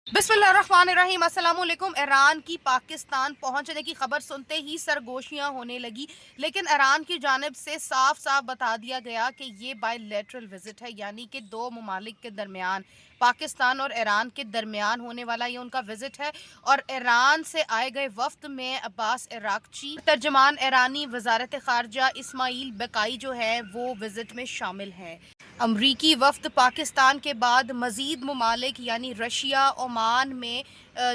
बिस्मिल्लाहिर्रहमानिर्रहीम। अस्सलाम वालेकुम। ईरान की पाकिस्तान पहुंचने की खबर सुनते ही सरगोशियां होने लगी, लेकिन ईरान की जानिब से साफ साफ बता दिया गया कि ये बायलैटरल विजिट है, यानी कि दो ममालिक के दरमियान, पाकिस्तान और ईरान के दरमियान होने वाला ये उनका विजिट है। और ईरान से आए गए वफ्द में अब्बास इराक्ची, तर्जमान ईरानी वजारत खारजा इस्माइल बकाई जो है वो विजिट में शामिल हैं। अमरीकी वफ्द पाकिस्तान के बाद मज़ीद ममालिक यानी रशिया, ओमान में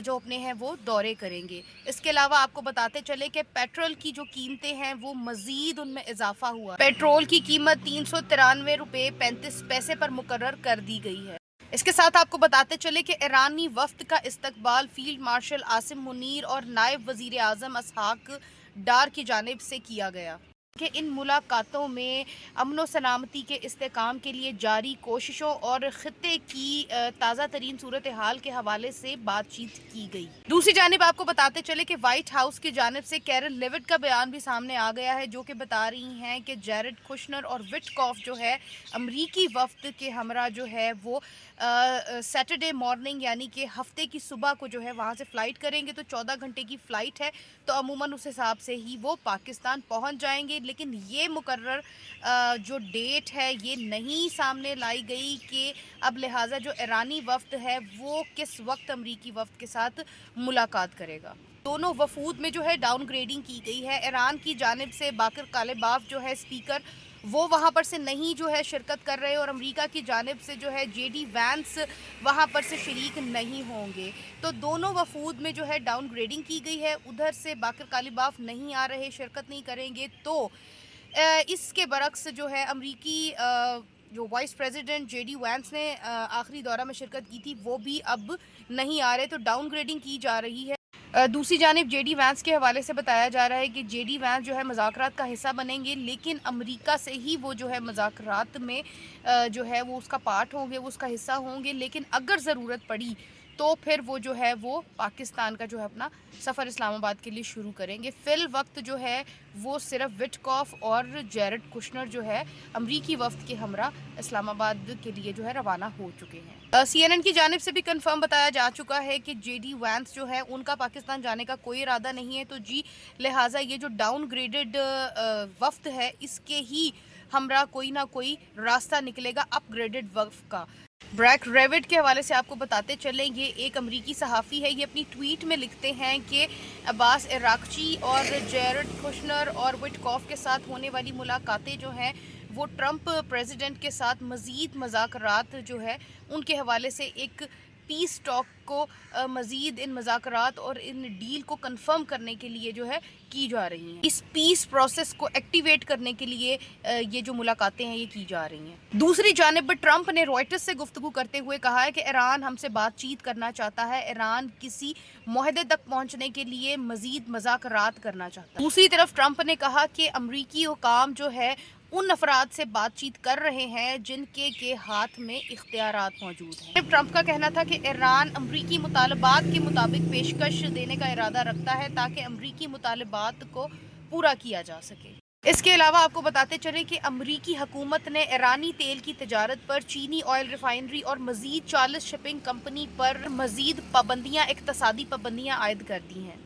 जो अपने हैं वो दौरे करेंगे। इसके अलावा आपको बताते चले कि पेट्रोल की जो कीमतें हैं वो मज़ीद उनमें इजाफा हुआ। पेट्रोल की कीमत 393 रुपये 35 पैसे पर मुकर्रर कर दी गई है। इसके साथ आपको बताते चले कि ईरानी वफ्द का इस्तकबाल फील्ड मार्शल आसिम मुनीर और नायब वज़ीर आज़म इसहाक डार की जानिब से किया गया कि इन मुलाकातों में अमन व सलामती के इस्तेकाम के लिए जारी कोशिशों और ख़ित्ते की ताज़ा तरीन सूरत हाल के हवाले से बातचीत की गई। दूसरी जानिब आपको बताते चले कि वाइट हाउस की जानिब से कैरल लेविट का बयान भी सामने आ गया है, जो कि बता रही हैं कि जैरेड कुशनर और विटकॉफ जो है अमरीकी वफ्द के हमरा जो है वो सैटरडे मॉर्निंग यानी कि हफ्ते की सुबह को जो है वहाँ से फ़्लाइट करेंगे। तो 14 घंटे की फ़्लाइट है, तो अमूमन उस हिसाब से ही वो पाकिस्तान पहुँच जाएंगे। लेकिन ये मुकर्रर जो डेट है ये नहीं सामने लाई गई कि अब लिहाजा जो ईरानी वफ्द है वो किस वक्त अमरीकी वफ्द के साथ मुलाकात करेगा। दोनों वफूद में जो है डाउनग्रेडिंग की गई है। ईरान की जानिब से बाकर कालिबाफ जो है स्पीकर वो वहाँ पर से नहीं जो है शिरकत कर रहे, और अमेरिका की जानिब से जो है जेडी वैंस वहाँ पर से शरीक नहीं होंगे। तो दोनों वफूद में जो है डाउनग्रेडिंग की गई है। उधर से बाकर कालिबाफ नहीं आ रहे, शिरकत नहीं करेंगे। तो इसके बरक्स जो है अमरीकी जो वाइस प्रेसिडेंट जेडी वैंस ने आखिरी दौरा में शिरकत की थी वो भी अब नहीं आ रहे, तो डाउनग्रेडिंग की जा रही है। दूसरी जानिब जेडी वैंस के हवाले से बताया जा रहा है कि जेडी वैंस जो है मुज़ाकरात का हिस्सा बनेंगे, लेकिन अमेरिका से ही वो जो है मुज़ाकरात में जो है वो उसका पार्ट होंगे, वो उसका हिस्सा होंगे। लेकिन अगर ज़रूरत पड़ी तो फिर वो जो है वो पाकिस्तान का जो है अपना सफ़र इस्लामाबाद के लिए शुरू करेंगे। फ़िल वक्त जो है वो सिर्फ विटकॉफ और जैरेड कुशनर जो है अमरीकी वफ्द के हमरा इस्लामाबाद के लिए जो है रवाना हो चुके हैं। CNN की जानिब से भी कंफर्म बताया जा चुका है कि जेडी वैंस जो है उनका पाकिस्तान जाने का कोई इरादा नहीं है। तो जी लिहाजा ये जो डाउनग्रेडेड वफ्द है इसके ही हमरा कोई ना कोई रास्ता निकलेगा अपग्रेडेड वफ्द का। ब्रैक रेविड के हवाले से आपको बताते चलें, ये एक अमरीकी सहाफ़ी है। ये अपनी ट्वीट में लिखते हैं कि अब्बास इराक्ची और जैरेड कुशनर और विटकॉफ के साथ होने वाली मुलाकातें जो हैं वो ट्रंप प्रेसिडेंट के साथ मज़ीद मुज़ाकरात जो है उनके हवाले से एक पीस टॉक को मज़ीद इन मुज़ाकरात और इन डील को कंफर्म करने के लिए जो है की जा रही हैं। इस पीस प्रोसेस को एक्टिवेट करने के लिए ये जो मुलाकातें हैं ये की जा रही हैं। दूसरी जानिब ट्रंप ने रॉयटर्स से गुफ्तगू करते हुए कहा है कि ईरान हमसे बातचीत करना चाहता है, ईरान किसी मुआहदे तक पहुँचने के लिए मज़ीद मुज़ाकरात करना चाहता है। दूसरी तरफ ट्रंप ने कहा कि अमरीकी हुकाम जो है उन अफराद से बातचीत कर रहे हैं जिनके के हाथ में इख्तियारात मौजूद हैं। ट्रंप का कहना था कि ईरान अमरीकी मुतालबात के मुताबिक पेशकश देने का इरादा रखता है ताकि अमरीकी मुतालबात को पूरा किया जा सके। इसके अलावा आपको बताते चलें कि अमरीकी हुकूमत ने ईरानी तेल की तजारत पर चीनी ऑयल रिफाइनरी और मज़ीद 40 शिपिंग कंपनी पर मज़ीद पाबंदियाँ, इक़्तिसादी पाबंदियाँ आयद कर दी हैं।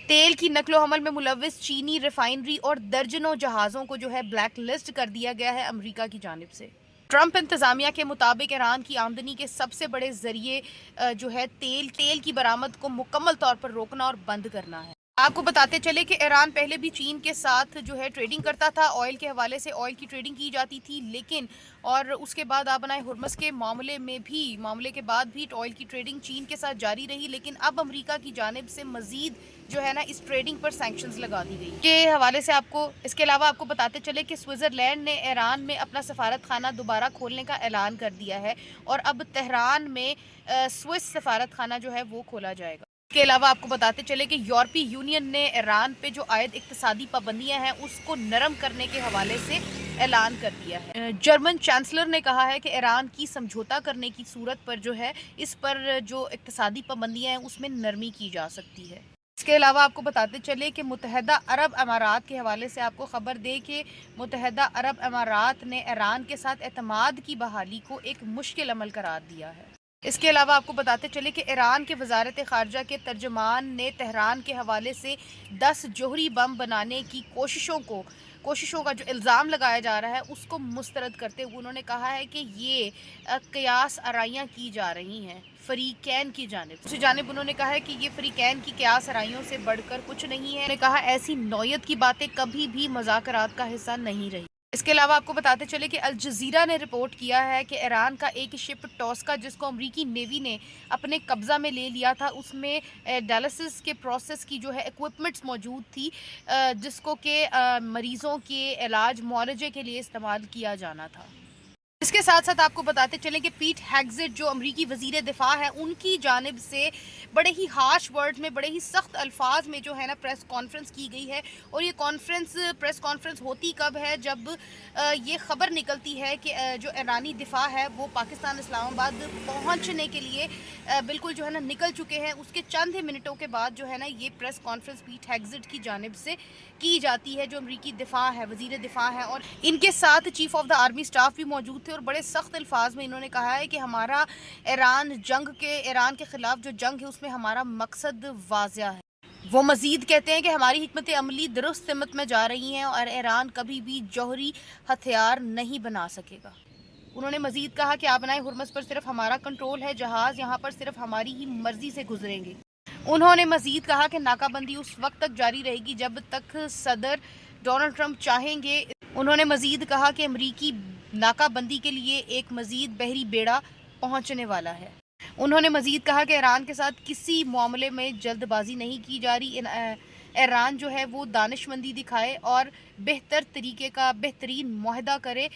तेल की नकलो हमल में मुलव्विस चीनी रिफाइनरी और दर्जनों जहाज़ों को जो है ब्लैक लिस्ट कर दिया गया है अमेरिका की जानिब से। ट्रंप इंतज़ामिया के मुताबिक ईरान की आमदनी के सबसे बड़े ज़रिए जो है तेल की बरामद को मुकम्मल तौर पर रोकना और बंद करना है। आपको बताते चले कि ईरान पहले भी चीन के साथ जो है ट्रेडिंग करता था, ऑयल के हवाले से ऑयल की ट्रेडिंग की जाती थी, लेकिन और उसके बाद आबनाए हुर्मस के मामले के बाद भी ऑयल की ट्रेडिंग चीन के साथ जारी रही। लेकिन अब अमेरिका की जानिब से मज़ीद जो है ना इस ट्रेडिंग पर सैंक्शंस लगा दी गई के हवाले से आपको। इसके अलावा आपको बताते चले कि स्विट्ज़रलैंड ने ईरान में अपना सफारत खाना दोबारा खोलने का ऐलान कर दिया है, और अब तेहरान में स्विस सफारत खाना जो है वो खोला जाएगा। इसके अलावा आपको बताते चले कि यूरोपीय यूनियन ने ईरान पे जो आयद इक़्तिसादी पाबंदियां हैं उसको नरम करने के हवाले से ऐलान कर दिया है। जर्मन चांसलर ने कहा है कि ईरान की समझौता करने की सूरत पर जो है इस पर जो इक़्तिसादी पाबंदियां हैं उसमें नरमी की जा सकती है। इसके अलावा आपको बताते चले कि मुत्तहदा अरब अमारात के हवाले से आपको ख़बर दे कि मुत्तहदा अरब अमारात ने ईरान के साथ एतमाद की बहाली को एक मुश्किल अमल करार दिया है। اس کے علاوہ آپ کو بتاتے چلے کہ ایران کے وزارت خارجہ کے ترجمان نے تہران کے حوالے سے 10 جوہری بم بنانے کی کوششوں کا جو الزام لگایا جا رہا ہے اس کو مسترد کرتے ہوئے انہوں نے کہا ہے کہ یہ قیاس آرائیاں کی جا رہی ہیں فریقین کی جانب. دوسری جانب انہوں نے کہا ہے کہ یہ فریقین کی قیاس آرائیوں سے بڑھ کر کچھ نہیں ہے. انہوں نے کہا ایسی نوعیت کی باتیں کبھی بھی مذاکرات کا حصہ نہیں رہی. اس کے علاوہ آپ کو بتاتے چلے کہ الجزیرہ نے رپورٹ کیا ہے کہ ایران کا ایک شپ ٹاسکا جس کو امریکی نیوی نے اپنے قبضہ میں لے لیا تھا اس میں ڈائلسس کے پروسیس کی جو ہے ایکوپمنٹس موجود تھی جس کو کہ مریضوں کے علاج معالجے کے لیے استعمال کیا جانا تھا. اس کے ساتھ ساتھ آپ کو بتاتے چلیں کہ پیٹ ہیگزٹ جو امریکی وزیر دفاع ہے ان کی جانب سے بڑے ہی ہارش ورڈ میں بڑے ہی سخت الفاظ میں جو ہے نا پریس کانفرنس کی گئی ہے. اور یہ پریس کانفرنس ہوتی کب ہے جب یہ خبر نکلتی ہے کہ جو ایرانی دفاع ہے وہ پاکستان اسلام آباد پہنچنے کے لیے بالکل جو ہے نا نکل چکے ہیں. اس کے چند ہی منٹوں کے بعد جو ہے نا یہ پریس کانفرنس پیٹ ہیگزٹ کی جانب سے کی جاتی ہے جو امریکی دفاع ہے وزیر دفاع ہے. اور ان کے ساتھ chief of the army staff بھی موجود تھے اور بڑے سخت الفاظ میں انہوں نے کہا ہے کہ ہمارا ایران کے خلاف جو جنگ ہے اس میں ہمارا مقصد واضح ہے. وہ مزید کہتے ہیں کہ ہماری حکمت عملی درست سمت میں جا رہی ہیں اور ایران کبھی بھی جوہری ہتھیار نہیں بنا سکے گا. انہوں نے مزید کہا کہ آبنائے ہرمز پر صرف ہمارا کنٹرول ہے, جہاز یہاں پر صرف ہماری ہی مرضی سے گزریں گے. انہوں نے مزید کہا کہ ناکہ بندی اس وقت تک جاری رہے گی جب تک صدر ڈونلڈ ٹرمپ چاہیں گے. انہوں نے مزید کہا کہ امریکی ناکہ بندی کے لیے ایک مزید بحری بیڑا پہنچنے والا ہے. انہوں نے مزید کہا کہ ایران کے ساتھ کسی معاملے میں جلد بازی نہیں کی جا رہی. ایران جو ہے وہ دانش مندی دکھائے اور بہتر طریقے کا بہترین معاہدہ کرے.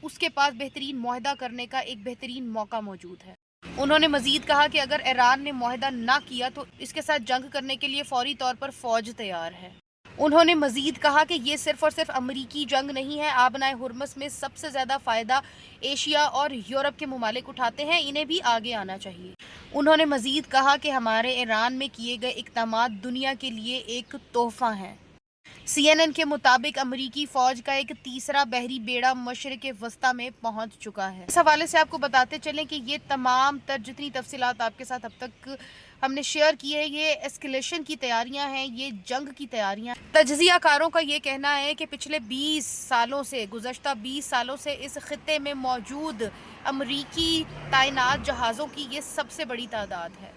اس کے پاس بہترین معاہدہ کرنے کا ایک بہترین موقع موجود ہے. انہوں نے مزید کہا کہ اگر ایران نے معاہدہ نہ کیا تو اس کے ساتھ جنگ کرنے کے لیے فوری طور پر فوج تیار ہے. انہوں نے مزید کہا کہ یہ صرف اور صرف امریکی جنگ نہیں ہے. آبنائے ہرمز میں سب سے زیادہ فائدہ ایشیا اور یورپ کے ممالک اٹھاتے ہیں, انہیں بھی آگے آنا چاہیے. انہوں نے مزید کہا کہ ہمارے ایران میں کیے گئے اقدامات دنیا کے لیے ایک تحفہ ہیں. CNN کے مطابق امریکی فوج کا ایک تیسرا بحری بیڑا مشرق وسطیٰ میں پہنچ چکا ہے. اس حوالے سے آپ کو بتاتے چلیں کہ یہ تمام جتنی تفصیلات آپ کے ساتھ اب تک ہم نے شیئر کی ہے یہ ایسکیلیشن کی تیاریاں ہیں, یہ جنگ کی تیاریاں. تجزیہ کاروں کا یہ کہنا ہے کہ پچھلے گزشتہ 20 سالوں سے اس خطے میں موجود امریکی تعینات جہازوں کی یہ سب سے بڑی تعداد ہے.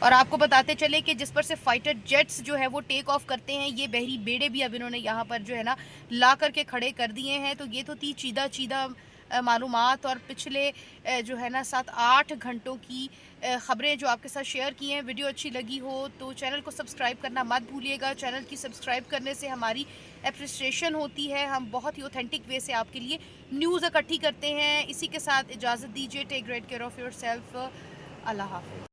اور آپ کو بتاتے چلے کہ جس پر سے فائٹر جیٹس جو ہے وہ ٹیک آف کرتے ہیں, یہ بحری بیڑے بھی اب انہوں نے یہاں پر جو ہے نا لا کر کے کھڑے کر دیے ہیں. تو یہ تو تھی چیدہ معلومات اور پچھلے جو ہے نا 7-8 گھنٹوں کی خبریں جو آپ کے ساتھ شیئر کی ہیں. ویڈیو اچھی لگی ہو تو چینل کو سبسکرائب کرنا مت بھولیے گا. چینل کی سبسکرائب کرنے سے ہماری اپریسیشن ہوتی ہے, ہم بہت ہی اوتھینٹک وے سے آپ کے لیے نیوز اکٹھی کرتے ہیں. اسی کے ساتھ اجازت دیجیے. Take great care of yourself. اللہ حافظ.